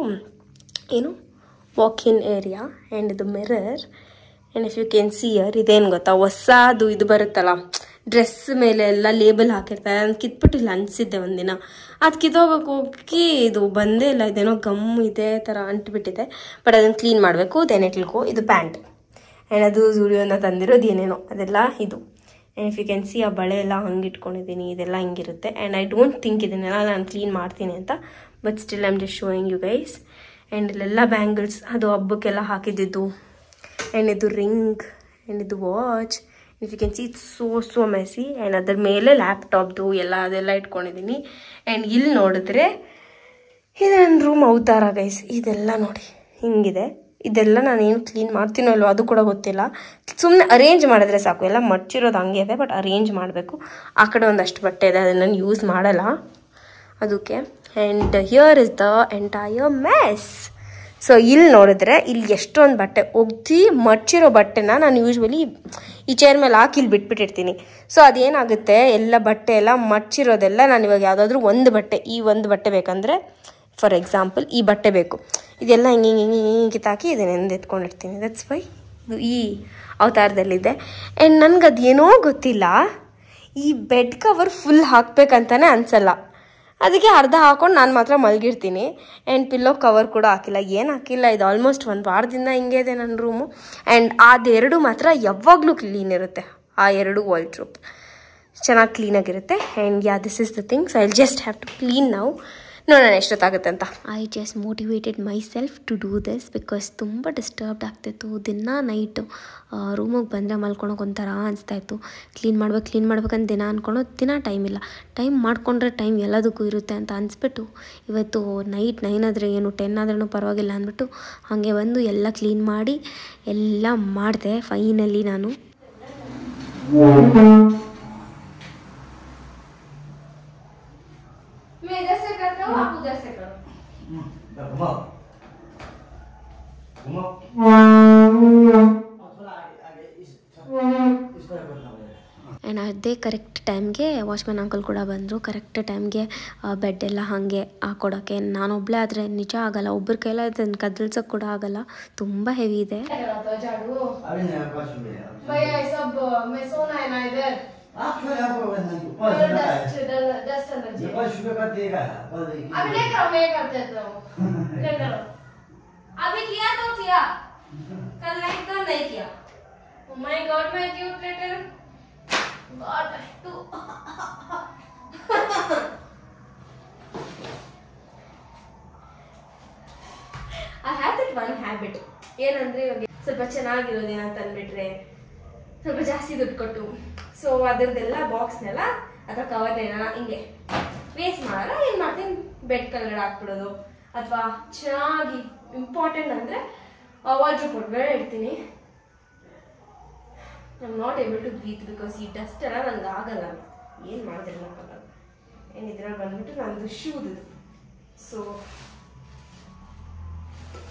ಏನು ವಾಕ್ ಇನ್ ಏರಿಯಾ ಆ್ಯಂಡ್ ಇದು mirror. And if you can see here, ಇದೇನು ಗೊತ್ತಾ, ಹೊಸದು ಇದು ಬರುತ್ತಲ್ಲ ಡ್ರೆಸ್ ಮೇಲೆ ಎಲ್ಲ ಲೇಬಲ್ ಹಾಕಿರ್ತಾರೆ, ನಾನು ಕಿತ್ಬಿಟ್ಟಿಲ್ಲ ಅನಿಸಿದ್ದೆ ಒಂದಿನ, ಅದು ಕಿತ್ತೋಗಕ್ಕೆ ಹೋಗಿ ಇದು ಬಂದೇ ಇಲ್ಲ, ಇದೇನೋ ಗಮ್ ಇದೇ ಥರ ಅಂಟ್ಬಿಟ್ಟಿದೆ. ಬಟ್ ಅದನ್ನು ಕ್ಲೀನ್ ಮಾಡಬೇಕು. Then it will go. ಇದು ಪ್ಯಾಂಟ್ ಆ್ಯಂಡ್ ಅದು ಜೂಡಿಯೋನ ತಂದಿರೋದು ಏನೇನೋ ಅದೆಲ್ಲ ಇದು. And if you can see ಆ ಬಳೆ ಎಲ್ಲ ಹಂಗೆ ಇಟ್ಕೊಂಡಿದ್ದೀನಿ, ಇದೆಲ್ಲ ಹಿಂಗಿರುತ್ತೆ. ಆ್ಯಂಡ್ ಐ ಡೋಂಟ್ ಥಿಂಕ್ ಇದನ್ನೆಲ್ಲ ನಾನು ಕ್ಲೀನ್ ಮಾಡ್ತೀನಿ ಅಂತ, but still I am just showing you guys. And ಇಲ್ಲೆಲ್ಲ ಬ್ಯಾಂಗಲ್ಸ್ ಅದು ಹಬ್ಬಕ್ಕೆಲ್ಲ ಹಾಕಿದ್ದಿದ್ದು, ಆ್ಯಂಡ್ ಇದು ರಿಂಗ್ ಆ್ಯಂಡ್ ಇದು watch. If you can see it's so messy. And ಅದ್ರ ಮೇಲೆ ಲ್ಯಾಪ್ಟಾಪ್ದು ಎಲ್ಲ ಅದೆಲ್ಲ ಇಟ್ಕೊಂಡಿದ್ದೀನಿ. ಆ್ಯಂಡ್ ಇಲ್ಲಿ ನೋಡಿದ್ರೆ ಇದು ನನ್ನ ರೂಮ್ ಅವತಾರ ಗೈಸ್. ಇದೆಲ್ಲ ನೋಡಿ ಹಿಂಗಿದೆ. ಇದೆಲ್ಲ ನಾನೇನು ಕ್ಲೀನ್ ಮಾಡ್ತೀನೋ ಇಲ್ವೋ ಅದು ಕೂಡ ಗೊತ್ತಿಲ್ಲ, ಸುಮ್ಮನೆ ಅರೇಂಜ್ ಮಾಡಿದ್ರೆ ಸಾಕು. ಎಲ್ಲ ಮಡ್ಚಿರೋದು ಹಂಗೆ ಇದೆ, ಬಟ್ ಅರೇಂಜ್ ಮಾಡಬೇಕು. ಆ ಕಡೆ ಒಂದಷ್ಟು ಬಟ್ಟೆ ಇದೆ, ಅದನ್ನು ನಾನು ಯೂಸ್ ಮಾಡಲ್ಲ ಅದಕ್ಕೆ. And here is the entire mess. So ಇಲ್ಲಿ ನೋಡಿದ್ರೆ ಇಲ್ಲಿ ಎಷ್ಟೊಂದು ಬಟ್ಟೆ ಒಗ್ದು ಮಡ್ಚಿರೋ ಬಟ್ಟೆನ ನಾನು ಯೂಶ್ವಲಿ ಈ ಚೇರ್ ಮೇಲೆ ಹಾಕಿ ಇಲ್ಲಿ ಬಿಟ್ಬಿಟ್ಟಿರ್ತೀನಿ. ಸೊ ಅದೇನಾಗುತ್ತೆ, ಎಲ್ಲ ಬಟ್ಟೆ ಎಲ್ಲ ಮಡ್ಚಿರೋದೆಲ್ಲ ನಾನು ಇವಾಗ ಯಾವುದಾದ್ರೂ ಒಂದು ಬಟ್ಟೆ, ಈ ಒಂದು ಬಟ್ಟೆ ಬೇಕಂದರೆ ಫಾರ್ ಎಕ್ಸಾಂಪಲ್ ಈ ಬಟ್ಟೆ ಬೇಕು, ಇದೆಲ್ಲ ಹಿಂಗೆ ಕಿತ್ತಾಕಿ ಇದನ್ನೆಂದು ಎತ್ಕೊಂಡಿರ್ತೀನಿ. ದಟ್ಸ್ ವೈ ಇದು ಈ ಅವತಾರದಲ್ಲಿದೆ. ಆ್ಯಂಡ್ ನನಗೆ ಅದೇನೋ ಗೊತ್ತಿಲ್ಲ, ಈ ಬೆಡ್ ಕವರ್ ಫುಲ್ ಹಾಕಬೇಕಂತಾನೆ ಅನಿಸಲ್ಲ, ಅದಕ್ಕೆ ಅರ್ಧ ಹಾಕೊಂಡು ನಾನು ಮಾತ್ರ ಮಲಗಿರ್ತೀನಿ. ಆ್ಯಂಡ್ ಪಿಲ್ಲೋ ಕವರ್ ಕೂಡ ಹಾಕಿಲ್ಲ, ಏನು ಹಾಕಿಲ್ಲ. ಇದು ಆಲ್ಮೋಸ್ಟ್ 1 ವಾರದಿಂದ ಹಿಂಗೆ ಇದೆ ನನ್ನ ರೂಮು. ಆ್ಯಂಡ್ ಅದೆರಡು ಮಾತ್ರ ಯಾವಾಗಲೂ ಕ್ಲೀನ್ ಇರುತ್ತೆ, ಆ 2 ವಾಲ್ಡ್ರೋಬ್ ಚೆನ್ನಾಗಿ ಕ್ಲೀನಾಗಿರುತ್ತೆ. And yeah this is the things I just have to clean now. ನೋಡೋಣ ಎಷ್ಟೊತ್ತಾಗುತ್ತೆ ಅಂತ. I just motivated myself to do this because ತುಂಬ ಡಿಸ್ಟರ್ಬ್ಡ್ ಆಗ್ತಾಯಿತ್ತು. ದಿನ ನೈಟು ರೂಮಿಗೆ ಬಂದರೆ ಮಲ್ಕೊಳಕ್ಕೆ ಒಂಥರ ಅನಿಸ್ತಾಯಿತ್ತು. ಕ್ಲೀನ್ ಮಾಡ್ಬೇಕಂತ ದಿನ ಅಂದ್ಕೊಳೋದು, ದಿನ ಟೈಮ್ ಇಲ್ಲ. ಟೈಮ್ ಮಾಡಿಕೊಂಡ್ರೆ ಟೈಮ್ ಎಲ್ಲದಕ್ಕೂ ಇರುತ್ತೆ ಅಂತ ಅನಿಸ್ಬಿಟ್ಟು ಇವತ್ತು ನೈಟ್ 9 ಆದರೆ ಏನು 10 ಆದ್ರೂ ಪರವಾಗಿಲ್ಲ ಅಂದ್ಬಿಟ್ಟು ಹಾಗೆ ಬಂದು ಎಲ್ಲ ಕ್ಲೀನ್ ಮಾಡಿ ಎಲ್ಲ ಮಾಡಿದೆ ಫೈನಲಿ ನಾನು. ಆ್ಯಂಡ್ ಅದೇ ಕರೆಕ್ಟ್ ಟೈಮ್ಗೆ ವಾಚ್ಮ್ಯಾನ್ ಅಂಕಲ್ ಕೂಡ ಬಂದರು. ಕರೆಕ್ಟ್ ಟೈಮ್ಗೆ ಬೆಡ್ ಎಲ್ಲ ಹಾಗೆ ಹಾಕೊಡೋಕ್ಕೆ. ನಾನೊಬ್ಬಳೇ ಆದರೆ ನಿಜ ಆಗಲ್ಲ, ಒಬ್ಬರ ಕೈಲ ಅದನ್ನು ಕದಲ್ಸೋಕ್ಕೆ ಕೂಡ ಆಗಲ್ಲ, ತುಂಬ ಹೆವಿ ಇದೆ. अभी किया तो किया, कल नहीं तो नहीं किया. Oh my God, my cute little God too. I have that one habit. ಏನಂದ್ರೆ ಇವಾಗ ಸ್ವಲ್ಪ ಚೆನ್ನಾಗಿರೋದೇನಂತ ಅಂದ್ಬಿಟ್ರೆ ಸ್ವಲ್ಪ ಜಾಸ್ತಿ ದುಡ್ಡು ಕೊಟ್ಟು ಸೊ ಅದರದ್ದೆಲ್ಲ ಬಾಕ್ಸ್ನೆಲ್ಲ ಅಥವಾ ಕವರ್ನೆಲ್ಲ ಹಿಂಗೆ ವೇಸ್ಟ್ ಮಾಡಲ್ಲ. ಏನು ಮಾಡ್ತೀನಿ, ಬೆಡ್ ಕೆಳಗಡೆ ಹಾಕ್ಬಿಡೋದು, ಅಥವಾ ಚೆನ್ನಾಗಿ ಇಂಪಾರ್ಟೆಂಟ್ ಅಂದರೆ ವಾರ್ಡ್ರೋಬ್ ಹೊರಗಡೆ ಇಡ್ತೀನಿ. I am not able to breathe because ಈ ಡಸ್ಟ್ ಎಲ್ಲ ನನಗೆ ಆಗಲ್ಲ, ಏನು ಮಾಡಿದ್ರೆ ಆಗಲ್ಲ. ಏನು ಇದ್ರಲ್ಲಿ ಬಂದ್ಬಿಟ್ಟು ನಂದು ಶೂದು. ಸೊ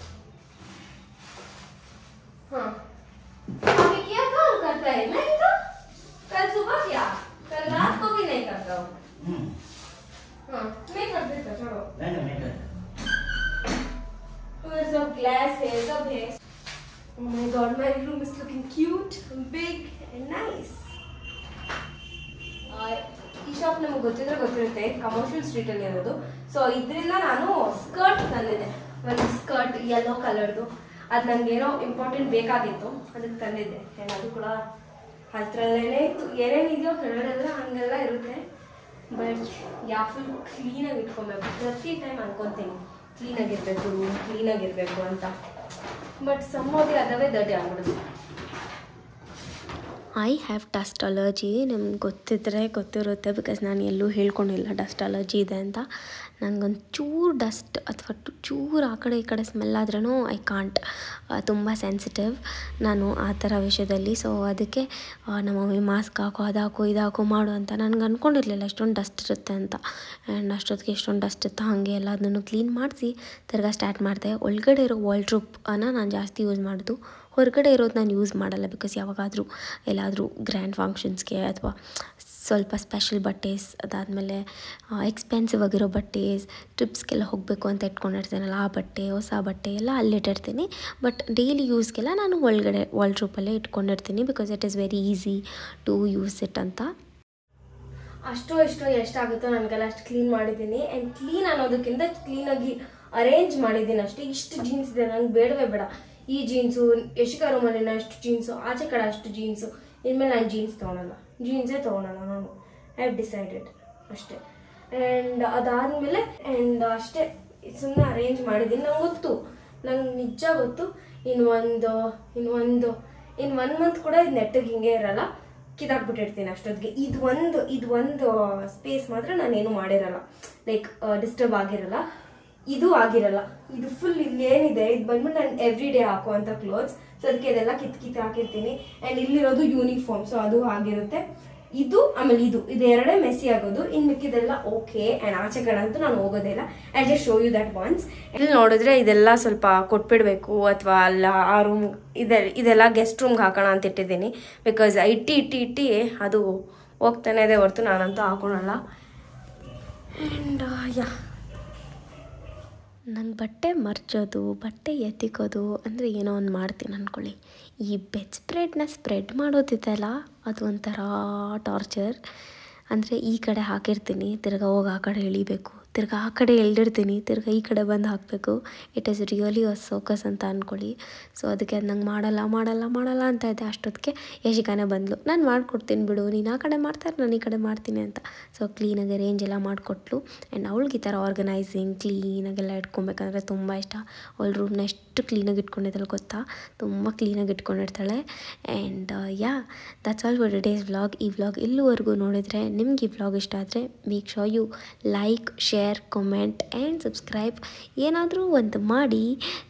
हाँ अभी किया कल करता है नहीं तो कल सुबह किया, कल रात को भी नहीं करता हूँ. हाँ मैं कर देता, छोड़ो. सब ग्लास है, सब है. Oh my God, my room is looking cute, big and nice. ಈ ಶಾಪ್ ನಮಗೆ ಗೊತ್ತಿರುತ್ತೆ, ಕಮರ್ಷಿಯಲ್ ಸ್ಟ್ರೀಟಲ್ಲಿ ಇರೋದು. ಸೊ ಇದರಿಂದ ನಾನು ಸ್ಕರ್ಟ್ ತಂದಿದ್ದೆ, ಒಂದು ಸ್ಕರ್ಟ್ ಯೆಲ್ಲೋ ಕಲರ್ದು. ಅದು ನನಗೇನೋ ಇಂಪಾರ್ಟೆಂಟ್ ಬೇಕಾಗಿತ್ತು, ಅದಕ್ಕೆ ತಂದಿದ್ದೆ. ಆ್ಯಂಡ್ ಅದು ಕೂಡ ಹತ್ರಲ್ಲೇ ಇತ್ತು. ಏನೇನಿದೆಯೋ ಹೊರಗಡೆಲ್ಲ ಹಂಗೆಲ್ಲ ಇರುತ್ತೆ. ಬಟ್ ಫುಲ್ ಕ್ಲೀನಾಗಿ ಇಟ್ಕೊಬೇಕು. ಪ್ರತಿ ಟೈಮ್ ಅನ್ಕೊತೀನಿ ಕ್ಲೀನಾಗಿರಬೇಕು ರೂಮ್, ಕ್ಲೀನಾಗಿರಬೇಕು ಅಂತ. ಬಟ್ ಸಮ್ಮೋದಿ ಅದವೇ ದಡ್ಡಿ ಆಗ್ಬಿಡುತ್ತೆ. I have dust allergy. ನಿಮ್ಗೆ ಗೊತ್ತಿರುತ್ತೆ, ಬಿಕಾಸ್ ನಾನು ಎಲ್ಲೂ ಹೇಳ್ಕೊಂಡಿಲ್ಲ ಡಸ್ಟ್ ಅಲರ್ಜಿ ಇದೆ ಅಂತ. ನನಗೊಂದು ಚೂರು ಡಸ್ಟ್ ಅಥವಾ ಚೂರು ಆ ಕಡೆ ಈ ಕಡೆ ಸ್ಮೆಲ್ ಆದ್ರೂ ಐ ಕಾಂಟ್, ತುಂಬ ಸೆನ್ಸಿಟಿವ್ ನಾನು ಆ ಥರ ವಿಷಯದಲ್ಲಿ. ಸೊ ಅದಕ್ಕೆ ನಮ್ಮ ಮಮ್ಮಿ ಮಾಸ್ಕ್ ಹಾಕೋ, ಅದಾಕೋ ಇದಾಕೋ ಮಾಡು ಅಂತ. ನನಗೆ ಅಂದ್ಕೊಂಡಿರಲಿಲ್ಲ ಎಷ್ಟೊಂದು ಡಸ್ಟ್ ಇರುತ್ತೆ ಅಂತ. ಆ್ಯಂಡ್ ಅಷ್ಟೊತ್ತಿಗೆ ಎಷ್ಟೊಂದು ಡಸ್ಟ್ ಇತ್ತು. ಹಾಗೆ ಎಲ್ಲದನ್ನು ಕ್ಲೀನ್ ಮಾಡಿಸಿ ತಿರ್ಗಾ ಸ್ಟಾರ್ಟ್ ಮಾಡಿದೆ. ಒಳಗಡೆ ಇರೋ ವಾಲ್ಡ್ರೋಬನ್ನು ನಾನು ಜಾಸ್ತಿ ಯೂಸ್ ಮಾಡೋದು, ಹೊರಗಡೆ ಇರೋದು ನಾನು ಯೂಸ್ ಮಾಡಲ್ಲ. ಬಿಕಾಸ್ ಯಾವಾಗಾದರೂ ಎಲ್ಲಾದರೂ ಗ್ರ್ಯಾಂಡ್ ಫಂಕ್ಷನ್ಸ್ಗೆ ಅಥವಾ ಸ್ವಲ್ಪ ಸ್ಪೆಷಲ್ ಬಟ್ಟೆಸ್, ಅದಾದಮೇಲೆ ಎಕ್ಸ್ಪೆನ್ಸಿವ್ ಆಗಿರೋ ಬಟ್ಟೆಸ್, ಟ್ರಿಪ್ಸ್ಗೆಲ್ಲ ಹೋಗಬೇಕು ಅಂತ ಇಟ್ಕೊಂಡಿರ್ತೀನಲ್ಲ ಆ ಬಟ್ಟೆ, ಹೊಸ ಬಟ್ಟೆ ಎಲ್ಲ ಅಲ್ಲಿಟ್ಟಿರ್ತೀನಿ. ಬಟ್ ಡೈಲಿ ಯೂಸ್ಗೆಲ್ಲ ನಾನು ಒಳಗಡೆ ವಾಲ್ಡ್ರೋಬಲ್ಲೇ ಇಟ್ಕೊಂಡಿರ್ತೀನಿ, because it is very easy to use it ಅಂತ. ಅಷ್ಟು ಎಷ್ಟಾಗುತ್ತೋ ನನಗೆಲ್ಲ ಅಷ್ಟು ಕ್ಲೀನ್ ಮಾಡಿದ್ದೀನಿ. ಆ್ಯಂಡ್ ಕ್ಲೀನ್ ಅನ್ನೋದಕ್ಕಿಂತ ಕ್ಲೀನಾಗಿ ಅರೇಂಜ್ ಮಾಡಿದ್ದೀನಿ ಅಷ್ಟೇ. ಇಷ್ಟು ಜೀನ್ಸ್ ಇದೆ, ನನಗೆ ಬೇಡವೇ ಬೇಡ ಈ ಜೀನ್ಸು. ಯಶಿಕಾ ರೂಮಲ್ಲಿನ ಅಷ್ಟು ಜೀನ್ಸು, ಆಚೆ ಕಡೆ ಅಷ್ಟು ಜೀನ್ಸು. ಇನ್ಮೇಲೆ ನಾನು ಜೀನ್ಸೇ ತೊಗೊಳಲ್ಲ ನಾನು. ಐ ಹ್ಯಾವ್ ಡಿಸೈಡೆಡ್ ಅಷ್ಟೇ. ಆ್ಯಂಡ್ ಅದಾದಮೇಲೆ ಅಷ್ಟೇ ಸುಮ್ಮನೆ ಅರೇಂಜ್ ಮಾಡಿದ್ದೀನಿ. ನಂಗೆ ಗೊತ್ತು, ನಂಗೆ ನಿಜ ಗೊತ್ತು, ಇನ್ನು ಒನ್ ಮಂತ್ ಕೂಡ ಇದು ನೆಟ್ಟಿಗೆ ಹಿಂಗೆ ಇರಲ್ಲ, ಕಿದಾಕ್ಬಿಟ್ಟಿರ್ತೀನಿ ಅಷ್ಟೊತ್ತಿಗೆ. ಇದು ಒಂದು ಸ್ಪೇಸ್ ಮಾತ್ರ ನಾನೇನು ಮಾಡಿರಲ್ಲ, ಲೈಕ್ ಡಿಸ್ಟರ್ಬ್ ಆಗಿರಲ್ಲ. ಇದು ಆಗಿರಲ್ಲ. ಇದು ಫುಲ್ ಇಲ್ಲಿ ಏನಿದೆ ಇದು ಬಂದ್ಬಿಟ್ಟು ನಾನು ಎವ್ರಿ ಡೇ ಹಾಕುವಂಥ ಕ್ಲೋತ್ಸ್. ಸೊ ಅದಕ್ಕೆ ಇದೆಲ್ಲ ಕಿತ್ತು ಹಾಕಿರ್ತೀನಿ. ಆ್ಯಂಡ್ ಇಲ್ಲಿರೋದು ಯೂನಿಫಾರ್ಮ್, ಸೊ ಅದು ಆಗಿರುತ್ತೆ. ಇದು ಆಮೇಲೆ ಇದು ಎರಡೇ ಮೆಸ್ಸಿ ಆಗೋದು. ಇನ್ನು ಮಿಕ್ಕಿದೆಲ್ಲ ಓಕೆ. ಆ್ಯಂಡ್ ಆಚೆ ಕಡೆ ಅಂತೂ ನಾನು ಹೋಗೋದಿಲ್ಲ. I just show you that ones. ಇಲ್ಲಿ ನೋಡಿದ್ರೆ ಇದೆಲ್ಲ ಸ್ವಲ್ಪ ಕೊಟ್ಬಿಡ್ಬೇಕು, ಅಥವಾ ಅಲ್ಲ ಆ ರೂಮ್ ಇದೆಲ್ಲ ಗೆಸ್ಟ್ ರೂಮ್ಗೆ ಹಾಕೋಣ ಅಂತ ಇಟ್ಟಿದ್ದೀನಿ. ಬಿಕಾಸ್ ಇಟ್ಟಿ ಅದು ಹೋಗ್ತಾನೆ ಇದೆ ಹೊರತು ನಾನಂತೂ ಹಾಕೊಳಲ್ಲ. ಆ್ಯಂಡ್ ನಂಗೆ ಬಟ್ಟೆ ಮರ್ಚೋದು, ಬಟ್ಟೆ ಎತ್ತಿಕೋದು ಅಂದರೆ ಏನೋ ಒಂದು ಮಾಡ್ತೀನಿ ಅಂದ್ಕೊಳ್ಳಿ. ಈ ಬೆಡ್ ಸ್ಪ್ರೆಡ್ ಮಾಡೋದಿದೆಯಲ್ಲ, ಅದು ಒಂಥರ ಟಾರ್ಚರ್. ಅಂದರೆ ಈ ಕಡೆ ಹಾಕಿರ್ತೀನಿ, ತಿರ್ಗಾ ಹೋಗಿ ಆ ಕಡೆ ಎಳಿಬೇಕು, ತಿರ್ಗಾ ಆ ಕಡೆ ಎಳ್ದಿರ್ತೀನಿ, ತಿರ್ಗಾ ಈ ಕಡೆ ಬಂದು ಹಾಕಬೇಕು. It is really a circus ಅಂತ ಅಂದ್ಕೊಳ್ಳಿ. ಸೊ ಅದಕ್ಕೆ ಅದು ನಂಗೆ ಮಾಡಲ್ಲ ಅಂತ ಇದೆ. ಅಷ್ಟೊತ್ತಿಗೆ ಯಶಿಕಾನೇ ಬಂದಳು, ನಾನು ಮಾಡಿಕೊಡ್ತೀನಿ ಬಿಡು, ನೀನು ಆ ಕಡೆ ಮಾಡ್ತಾರೆ, ನಾನು ಈ ಕಡೆ ಮಾಡ್ತೀನಿ ಅಂತ. ಸೊ ಕ್ಲೀನಾಗಿ ಅರೇಂಜ್ ಎಲ್ಲ ಮಾಡಿಕೊಟ್ಲು. ಆ್ಯಂಡ್ ಅವಳಿಗೆ ಈ ಥರ ಆರ್ಗನೈಸಿಂಗ್ ಕ್ಲೀನಾಗೆಲ್ಲ ಇಟ್ಕೊಬೇಕಂದ್ರೆ ತುಂಬ ಇಷ್ಟ. ಅವಳ ರೂಮ್ನ ಎಷ್ಟು ಕ್ಲೀನಾಗಿ ಇಟ್ಕೊಂಡಿದ್ದಾಳೆ ಗೊತ್ತಾ, ತುಂಬ ಕ್ಲೀನಾಗಿ ಇಟ್ಕೊಂಡಿರ್ತಾಳೆ. And that's all for today's vlog. ಈ ವ್ಲಾಗ್ ಇಲ್ಲಿವರೆಗೂ ನೋಡಿದರೆ ನಿಮ್ಗೆ ಈ ವ್ಲಾಗ್ ಇಷ್ಟ ಆದರೆ make sure you like, share, comment and subscribe ಏನಾದರೂ ಒಂದು ಮಾಡಿ.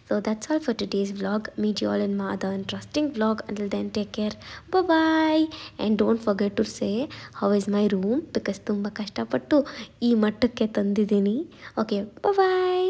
So that's all for today's vlog. Meet you all in my other interesting vlog. Until then, take care. Bye-bye. And don't forget to say how is my room, because ತುಂಬ ಕಷ್ಟಪಟ್ಟು ಈ ಮಟ್ಟಕ್ಕೆ ತಂದಿದ್ದೀನಿ. Okay, bye-bye.